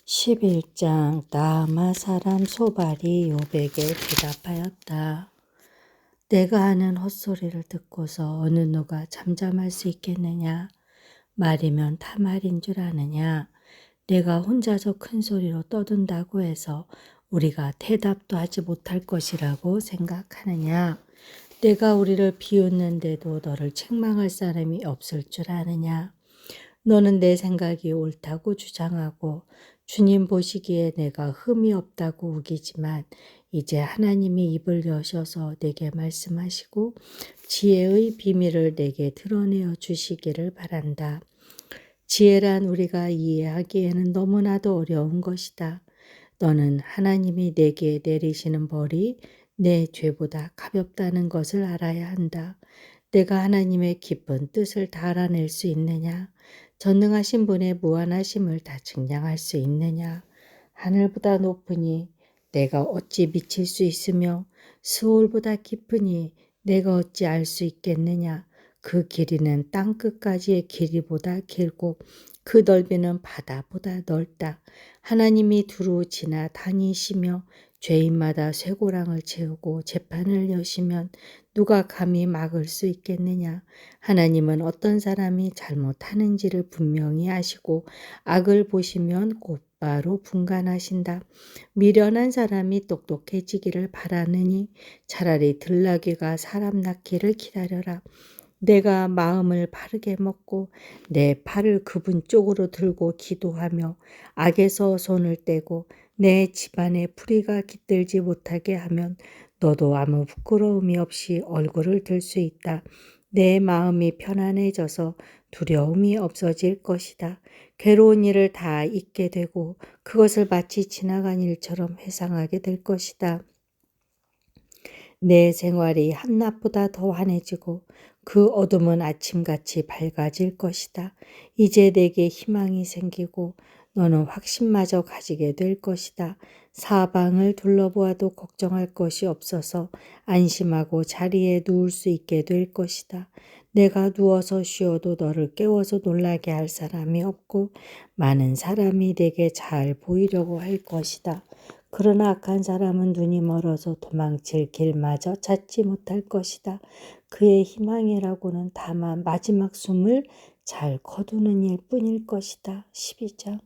11장 나아마 사람 소발이 욥에게 대답하였다. 내가 하는 헛소리를 듣고서 어느 누가 잠잠할 수 있겠느냐? 말이면 다 말인 줄 아느냐? 내가 혼자서 큰 소리로 떠든다고 해서 우리가 대답도 하지 못할 것이라고 생각하느냐? 내가 우리를 비웃는데도 너를 책망할 사람이 없을 줄 아느냐? 너는 내 생각이 옳다고 주장하고 주님 보시기에 내가 흠이 없다고 우기지만 이제 하나님이 입을 여셔서 내게 말씀하시고 지혜의 비밀을 내게 드러내어 주시기를 바란다. 지혜란 우리가 이해하기에는 너무나도 어려운 것이다. 너는 하나님이 내게 내리시는 벌이 내 죄보다 가볍다는 것을 알아야 한다. 내가 하나님의 깊은 뜻을 다 알아낼 수 있느냐? 전능하신 분의 무한하심을 다 증량할 수 있느냐? 하늘보다 높으니 내가 어찌 미칠 수 있으며 스올보다 깊으니 내가 어찌 알 수 있겠느냐? 그 길이는 땅끝까지의 길이보다 길고 그 넓이는 바다보다 넓다. 하나님이 두루 지나 다니시며 죄인마다 쇠고랑을 채우고 재판을 여시면 누가 감히 막을 수 있겠느냐? 하나님은 어떤 사람이 잘못하는지를 분명히 아시고 악을 보시면 곧바로 분간하신다. 미련한 사람이 똑똑해지기를 바라느니 차라리 들나귀가 사람 낳기를 기다려라. 내가 마음을 바르게 먹고 내 팔을 그분 쪽으로 들고 기도하며 악에서 손을 떼고 내 집안에 불의가 깃들지 못하게 하면 너도 아무 부끄러움이 없이 얼굴을 들 수 있다. 내 마음이 편안해져서 두려움이 없어질 것이다. 괴로운 일을 다 잊게 되고 그것을 마치 지나간 일처럼 회상하게 될 것이다. 내 생활이 한낮보다 더 환해지고 그 어둠은 아침같이 밝아질 것이다. 이제 내게 희망이 생기고 너는 확신마저 가지게 될 것이다. 사방을 둘러보아도 걱정할 것이 없어서 안심하고 자리에 누울 수 있게 될 것이다. 내가 누워서 쉬어도 너를 깨워서 놀라게 할 사람이 없고 많은 사람이 내게 잘 보이려고 할 것이다. 그러나 악한 사람은 눈이 멀어서 도망칠 길마저 찾지 못할 것이다. 그의 희망이라고는 다만 마지막 숨을 잘 거두는 일뿐일 것이다. 12장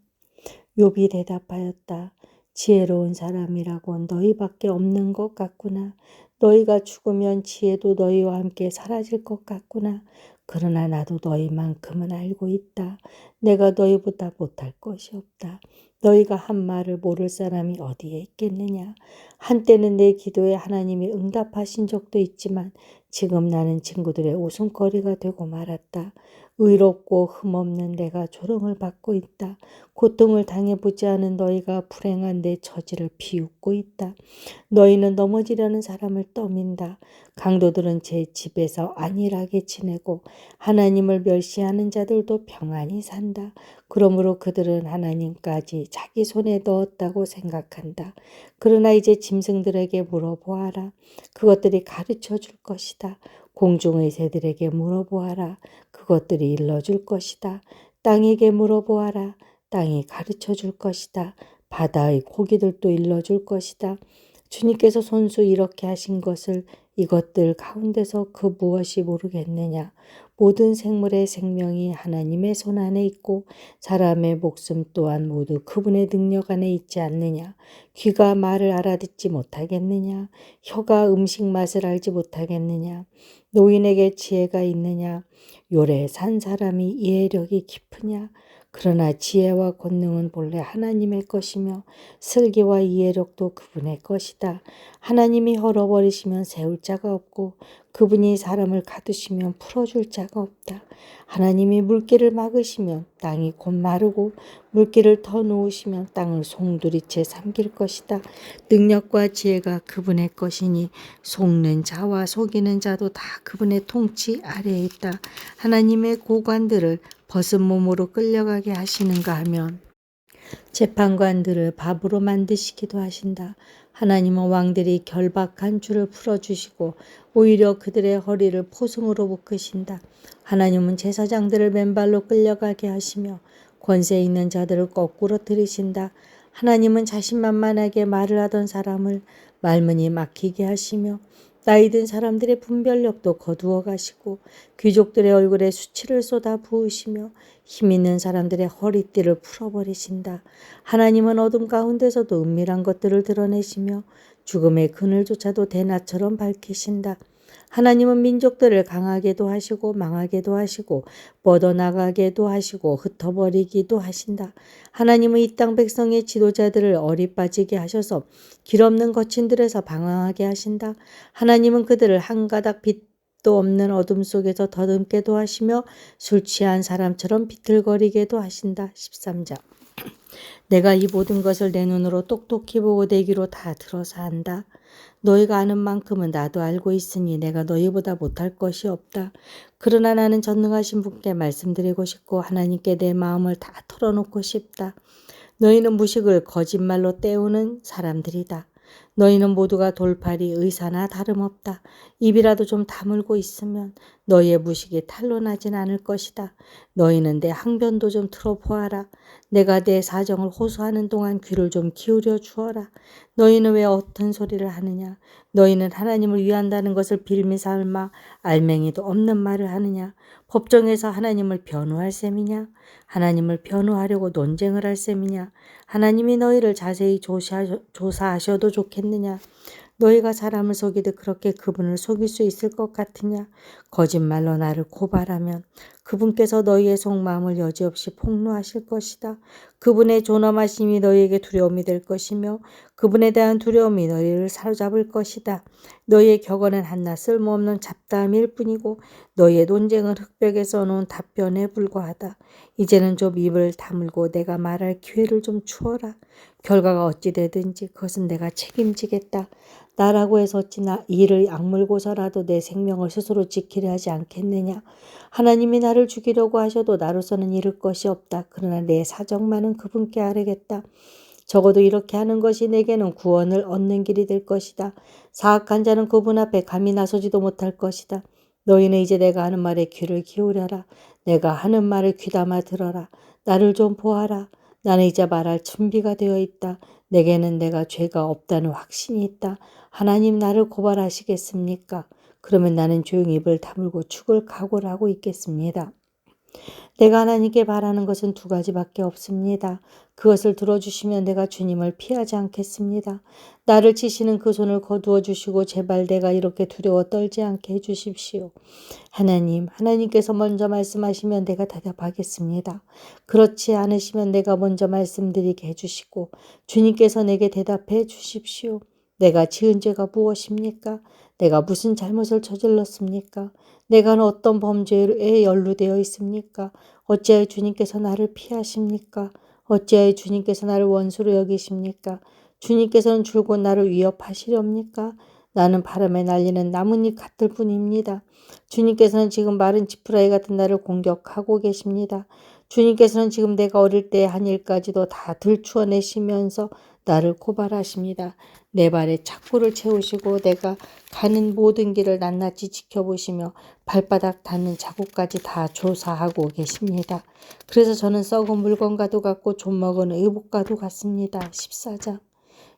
욥이 대답하였다. 지혜로운 사람이라곤 너희밖에 없는 것 같구나. 너희가 죽으면 지혜도 너희와 함께 사라질 것 같구나. 그러나 나도 너희만큼은 알고 있다. 내가 너희보다 못할 것이 없다. 너희가 한 말을 모를 사람이 어디에 있겠느냐. 한때는 내 기도에 하나님이 응답하신 적도 있지만 지금 나는 친구들의 웃음거리가 되고 말았다. 의롭고 흠없는 내가 조롱을 받고 있다. 고통을 당해보지 않은 너희가 불행한 내 처지를 비웃고 있다. 너희는 넘어지려는 사람을 떠민다. 강도들은 제 집에서 안일하게 지내고 하나님을 멸시하는 자들도 평안히 산다. 그러므로 그들은 하나님까지 자기 손에 넣었다고 생각한다. 그러나 이제 짐승들에게 물어보아라. 그것들이 가르쳐 줄 것이다. 공중의 새들에게 물어보아라. 그것들이 일러줄 것이다. 땅에게 물어보아라. 땅이 가르쳐 줄 것이다. 바다의 고기들도 일러줄 것이다. 주님께서 손수 이렇게 하신 것을 이것들 가운데서 그 무엇이 모르겠느냐. 모든 생물의 생명이 하나님의 손 안에 있고 사람의 목숨 또한 모두 그분의 능력 안에 있지 않느냐. 귀가 말을 알아듣지 못하겠느냐. 혀가 음식 맛을 알지 못하겠느냐. 노인에게 지혜가 있느냐. 요래 산 사람이 이해력이 깊으냐. 그러나 지혜와 권능은 본래 하나님의 것이며 슬기와 이해력도 그분의 것이다. 하나님이 헐어버리시면 세울 자가 없고 그분이 사람을 가두시면 풀어줄 자가 없다. 하나님이 물길을 막으시면 땅이 곧 마르고 물길을 더 놓으시면 땅을 송두리째 삼킬 것이다. 능력과 지혜가 그분의 것이니 속는 자와 속이는 자도 다 그분의 통치 아래에 있다. 하나님의 고관들을 벗은 몸으로 끌려가게 하시는가 하면 재판관들을 밥으로 만드시기도 하신다. 하나님은 왕들이 결박한 줄을 풀어주시고 오히려 그들의 허리를 포승으로 묶으신다. 하나님은 제사장들을 맨발로 끌려가게 하시며 권세 있는 자들을 거꾸로 들이신다. 하나님은 자신만만하게 말을 하던 사람을 말문이 막히게 하시며 나이 든 사람들의 분별력도 거두어 가시고 귀족들의 얼굴에 수치를 쏟아 부으시며 힘 있는 사람들의 허리띠를 풀어버리신다. 하나님은 어둠 가운데서도 은밀한 것들을 드러내시며 죽음의 그늘조차도 대낮처럼 밝히신다. 하나님은 민족들을 강하게도 하시고 망하게도 하시고 뻗어나가게도 하시고 흩어버리기도 하신다. 하나님은 이 땅 백성의 지도자들을 어리빠지게 하셔서 길없는 거친들에서 방황하게 하신다. 하나님은 그들을 한 가닥 빛도 없는 어둠 속에서 더듬게도 하시며 술 취한 사람처럼 비틀거리게도 하신다. 13장. 내가 이 모든 것을 내 눈으로 똑똑히 보고 내 귀로 다 들어서 안다. 너희가 아는 만큼은 나도 알고 있으니 내가 너희보다 못할 것이 없다. 그러나 나는 전능하신 분께 말씀드리고 싶고 하나님께 내 마음을 다 털어놓고 싶다. 너희는 무식을 거짓말로 때우는 사람들이다. 너희는 모두가 돌팔이 의사나 다름없다. 입이라도 좀 다물고 있으면 너희의 무식이 탄로나진 않을 것이다. 너희는 내 항변도 좀 들어보아라. 내가 내 사정을 호소하는 동안 귀를 좀 기울여 주어라. 너희는 왜 어떤 소리를 하느냐? 너희는 하나님을 위한다는 것을 빌미 삼아 알맹이도 없는 말을 하느냐? 법정에서 하나님을 변호할 셈이냐? 하나님을 변호하려고 논쟁을 할 셈이냐? 하나님이 너희를 자세히 조사하셔도 좋겠느냐? 너희가 사람을 속이듯 그렇게 그분을 속일 수 있을 것 같으냐? 거짓말로 나를 고발하면 그분께서 너희의 속마음을 여지없이 폭로하실 것이다. 그분의 존엄하심이 너희에게 두려움이 될 것이며 그분에 대한 두려움이 너희를 사로잡을 것이다. 너희의 격언은 한낱 쓸모없는 잡다함일 뿐이고 너희의 논쟁은 흙벽에 써놓은 답변에 불과하다. 이제는 좀 입을 다물고 내가 말할 기회를 좀 주어라. 결과가 어찌 되든지 그것은 내가 책임지겠다. 나라고 해서 어찌나 이를 악물고서라도 내 생명을 스스로 지키려 하지 않겠느냐. 하나님이 나를 죽이려고 하셔도 나로서는 잃을 것이 없다. 그러나 내 사정만은 그분께 아뢰겠다. 적어도 이렇게 하는 것이 내게는 구원을 얻는 길이 될 것이다. 사악한 자는 그분 앞에 감히 나서지도 못할 것이다. 너희는 이제 내가 하는 말에 귀를 기울여라. 내가 하는 말을 귀담아 들어라. 나를 좀 보아라. 나는 이제 말할 준비가 되어 있다. 내게는 내가 죄가 없다는 확신이 있다. 하나님 나를 고발하시겠습니까? 그러면 나는 조용히 입을 다물고 죽을 각오를 하고 있겠습니다. 내가 하나님께 바라는 것은 두 가지밖에 없습니다. 그것을 들어주시면 내가 주님을 피하지 않겠습니다. 나를 치시는 그 손을 거두어 주시고 제발 내가 이렇게 두려워 떨지 않게 해주십시오. 하나님께서 먼저 말씀하시면 내가 대답하겠습니다. 그렇지 않으시면 내가 먼저 말씀드리게 해주시고 주님께서 내게 대답해 주십시오. 내가 지은 죄가 무엇입니까? 내가 무슨 잘못을 저질렀습니까? 내가 어떤 범죄에 연루되어 있습니까? 어찌하여 주님께서 나를 피하십니까? 어찌하여 주님께서 나를 원수로 여기십니까? 주님께서는 줄곧 나를 위협하시렵니까? 나는 바람에 날리는 나뭇잎 같을 뿐입니다. 주님께서는 지금 마른 지푸라기 같은 나를 공격하고 계십니다. 주님께서는 지금 내가 어릴 때 한 일까지도 다 들추어내시면서 나를 고발하십니다. 내 발에 착고를 채우시고 내가 가는 모든 길을 낱낱이 지켜보시며 발바닥 닿는 자국까지 다 조사하고 계십니다. 그래서 저는 썩은 물건과도 같고 좀먹은 의복과도 같습니다. 14장.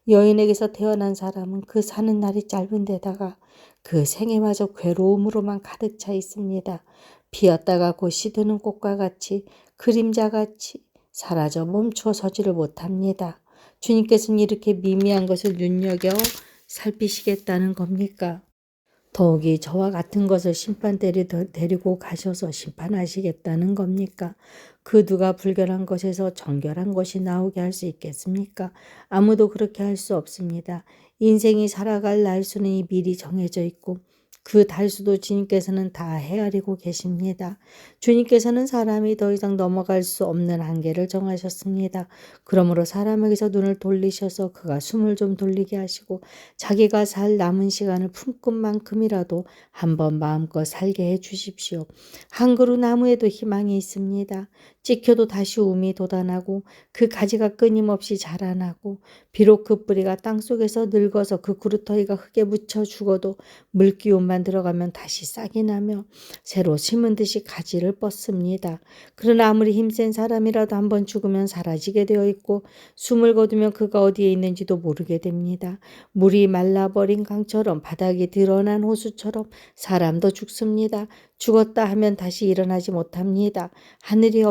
여인에게서 태어난 사람은 그 사는 날이 짧은 데다가 그 생애마저 괴로움으로만 가득 차 있습니다. 피었다가 곧 시드는 꽃과 같이 그림자같이 사라져 멈추어 서지를 못합니다. 주님께서는 이렇게 미미한 것을 눈여겨 살피시겠다는 겁니까? 더욱이 저와 같은 것을 심판대로 데리고 가셔서 심판하시겠다는 겁니까? 그 누가 불결한 것에서 정결한 것이 나오게 할 수 있겠습니까? 아무도 그렇게 할 수 없습니다. 인생이 살아갈 날수는 미리 정해져 있고 그 달수도 주님께서는 다 헤아리고 계십니다. 주님께서는 사람이 더 이상 넘어갈 수 없는 한계를 정하셨습니다. 그러므로 사람에게서 눈을 돌리셔서 그가 숨을 좀 돌리게 하시고 자기가 살 남은 시간을 품끝만큼이라도 한번 마음껏 살게 해 주십시오. 한 그루 나무에도 희망이 있습니다. 찍혀도 다시 움이 돋아나고 그 가지가 끊임없이 자라나고 비록 그 뿌리가 땅속에서 늙어서 그 그루터기가 흙에 묻혀 죽어도 물기운만 물기만 들어가면 다시 싹이 나며 새로 심은 듯이 가지를 뻗습니다. 그러나 아무리 힘센 사람이라도 한번 죽으면 사라지게 되어 있고 숨을 거두면 그가 어디에 있는지도 모르게 됩니다. 물이 말라버린 강처럼 바닥이 드러난 호수처럼 사람도 죽습니다. 죽었다 하면 다시 일어나지 못합니다. 하늘이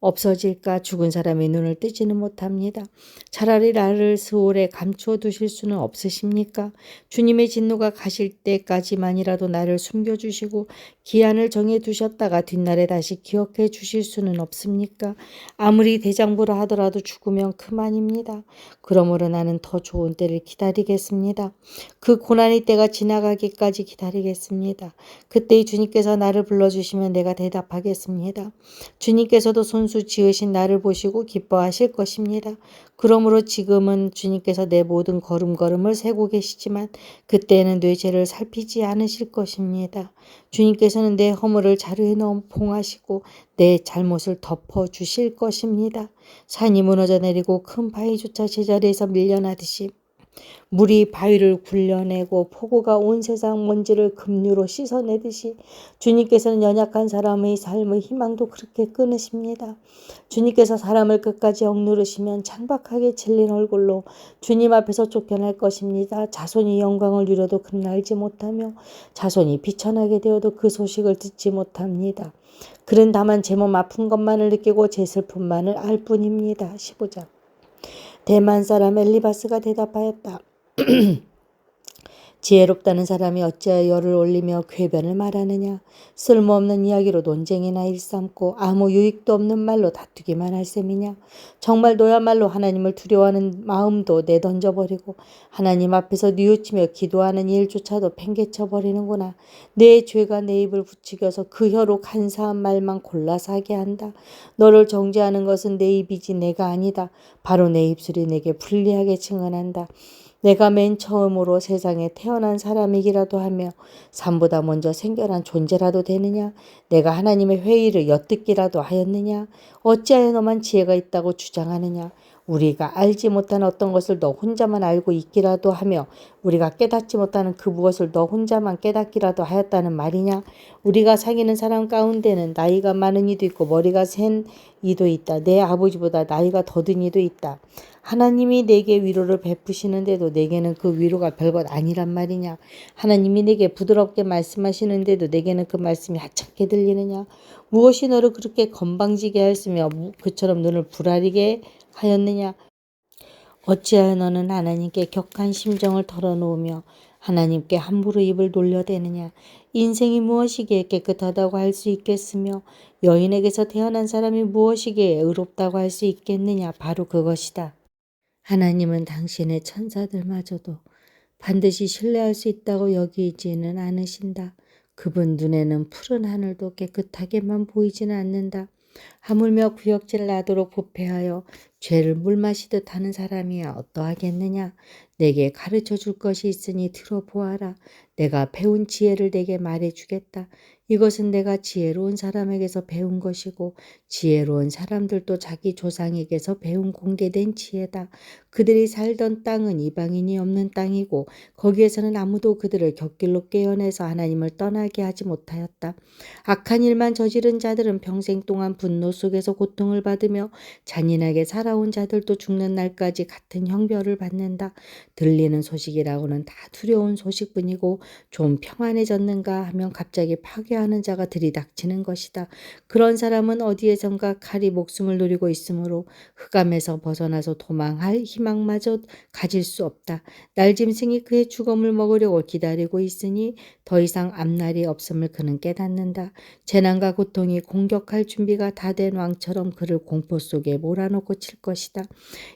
없어질까 죽은 사람의 눈을 뜨지는 못합니다. 차라리 나를 스올에 감추어 두실 수는 없으십니까? 주님의 진노가 가실 때까지만이라도 나를 숨겨주시고 기한을 정해 두셨다가 뒷날에 다시 기억해 주실 수는 없습니까? 아무리 대장부라 하더라도 죽으면 그만입니다. 그러므로 나는 더 좋은 때를 기다리겠습니다. 그 고난의 때가 지나가기까지 기다리겠습니다. 그때 주님께서 나를 불러주시면 내가 대답하겠습니다. 주님께서도 손수 지으신 나를 보시고 기뻐하실 것입니다. 그러므로 지금은 주님께서 내 모든 걸음걸음을 세고 계시지만 그때는 내 죄를 살피지 않으실 것입니다. 주님께서는 내 허물을 자루에 넣어 봉하시고 내 잘못을 덮어 주실 것입니다. 산이 무너져 내리고 큰 바위조차 제자리에서 밀려나듯이 물이 바위를 굴려내고 폭우가 온 세상 먼지를 급류로 씻어내듯이 주님께서는 연약한 사람의 삶의 희망도 그렇게 끊으십니다. 주님께서 사람을 끝까지 억누르시면 창박하게 질린 얼굴로 주님 앞에서 쫓겨날 것입니다. 자손이 영광을 누려도 그는 알지 못하며 자손이 비천하게 되어도 그 소식을 듣지 못합니다. 그는 다만 제 몸 아픈 것만을 느끼고 제 슬픔만을 알 뿐입니다. 15장. 대만 사람 엘리바스가 대답하였다. 지혜롭다는 사람이 어찌하여 열을 올리며 궤변을 말하느냐. 쓸모없는 이야기로 논쟁이나 일삼고 아무 유익도 없는 말로 다투기만 할 셈이냐. 정말 너야말로 하나님을 두려워하는 마음도 내던져버리고 하나님 앞에서 뉘우치며 기도하는 일조차도 팽개쳐버리는구나. 내 죄가 내 입을 부추겨서 그 혀로 간사한 말만 골라서 하게 한다. 너를 정죄하는 것은 내 입이지 내가 아니다. 바로 내 입술이 내게 불리하게 증언한다. 내가 맨 처음으로 세상에 태어난 사람이기라도 하며 삶보다 먼저 생겨난 존재라도 되느냐? 내가 하나님의 회의를 엿듣기라도 하였느냐? 어찌하여 너만 지혜가 있다고 주장하느냐? 우리가 알지 못한 어떤 것을 너 혼자만 알고 있기라도 하며 우리가 깨닫지 못하는 그 무엇을 너 혼자만 깨닫기라도 하였다는 말이냐? 우리가 사귀는 사람 가운데는 나이가 많은 이도 있고 머리가 센 이도 있다. 내 아버지보다 나이가 더든 이도 있다. 하나님이 내게 위로를 베푸시는데도 내게는 그 위로가 별것 아니란 말이냐. 하나님이 내게 부드럽게 말씀하시는데도 내게는 그 말씀이 하찮게 들리느냐. 무엇이 너를 그렇게 건방지게 하였으며 그처럼 눈을 부라리게 하였느냐. 어찌하여 너는 하나님께 격한 심정을 털어놓으며 하나님께 함부로 입을 돌려대느냐. 인생이 무엇이기에 깨끗하다고 할 수 있겠으며 여인에게서 태어난 사람이 무엇이기에 의롭다고 할 수 있겠느냐. 바로 그것이다. 하나님은 당신의 천사들마저도 반드시 신뢰할 수 있다고 여기지는 않으신다. 그분 눈에는 푸른 하늘도 깨끗하게만 보이지는 않는다. 하물며 구역질 나도록 부패하여 죄를 물마시듯 하는 사람이야 어떠하겠느냐. 내게 가르쳐 줄 것이 있으니 들어보아라. 내가 배운 지혜를 내게 말해주겠다. 이것은 내가 지혜로운 사람에게서 배운 것이고 지혜로운 사람들도 자기 조상에게서 배운 공개된 지혜다. 그들이 살던 땅은 이방인이 없는 땅이고 거기에서는 아무도 그들을 곁길로 깨어내서 하나님을 떠나게 하지 못하였다. 악한 일만 저지른 자들은 평생 동안 분노 속에서 고통을 받으며 잔인하게 살아온 자들도 죽는 날까지 같은 형벌을 받는다. 들리는 소식이라고는 다 두려운 소식뿐이고 좀 평안해졌는가 하면 갑자기 파괴하는 자가 들이닥치는 것이다. 그런 사람은 어디에선가 칼이 목숨을 노리고 있으므로 흑암에서 벗어나서 도망할 희망마저 가질 수 없다. 날짐승이 그의 죽음을 먹으려고 기다리고 있으니 더 이상 앞날이 없음을 그는 깨닫는다. 재난과 고통이 공격할 준비가 다 된 왕처럼 그를 공포 속에 몰아넣고 칠 것이다.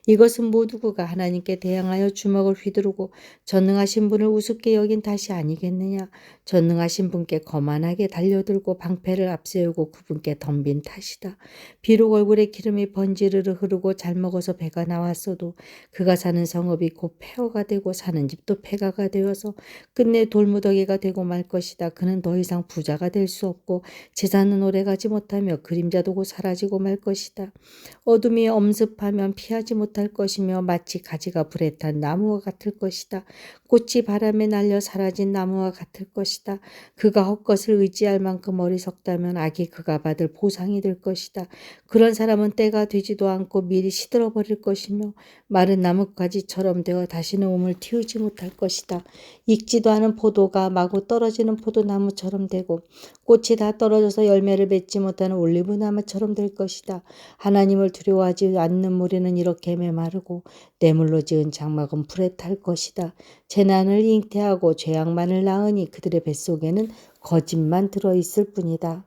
이것은 모두 그가 하나님께 대항하여 주먹을 휘두르고 전능하신 분을 우습게 여긴 탓이 아니겠느냐. 전능하신 분께 거만하게 달려들고 방패를 앞세우고 그분께 덤빈 탓이다. 비록 얼굴에 기름이 번지르르 흐르고 잘 먹어서 배가 나왔어도 그가 사는 성읍이 곧 폐허가 되고 사는 집도 폐가가 되어서 끝내 돌무더기가 되고 말 것이다. 그는 더 이상 부자가 될 수 없고 재산은 오래가지 못하며 그림자도 곧 사라지고 말 것이다. 어둠이 엄습하면 피하지 못할 것이며 마치 가지가 불에 탄 나무와 같을 것이다. 꽃이 바람에 날려 사라진 나무와 같을 것이다. 그가 헛것을 의지할 만큼 어리석다면 악이 그가 받을 보상이 될 것이다. 그런 사람은 때가 되지도 않고 미리 시들어버릴 것이며 마른 나뭇가지처럼 되어 다시는 몸을 틔우지 못할 것이다. 익지도 않은 포도가 마구 떨어지는 포도나무처럼 되고 꽃이 다 떨어져서 열매를 맺지 못하는 올리브나무처럼 될 것이다. 하나님을 두려워하지 않는 무리는 이렇게 메마르고 뇌물로 지은 장막은 불에 탈 것이다. 재난을 잉태하고 죄악만을 낳으니 그들의 뱃속에는 거짓만 들어있을 뿐이다.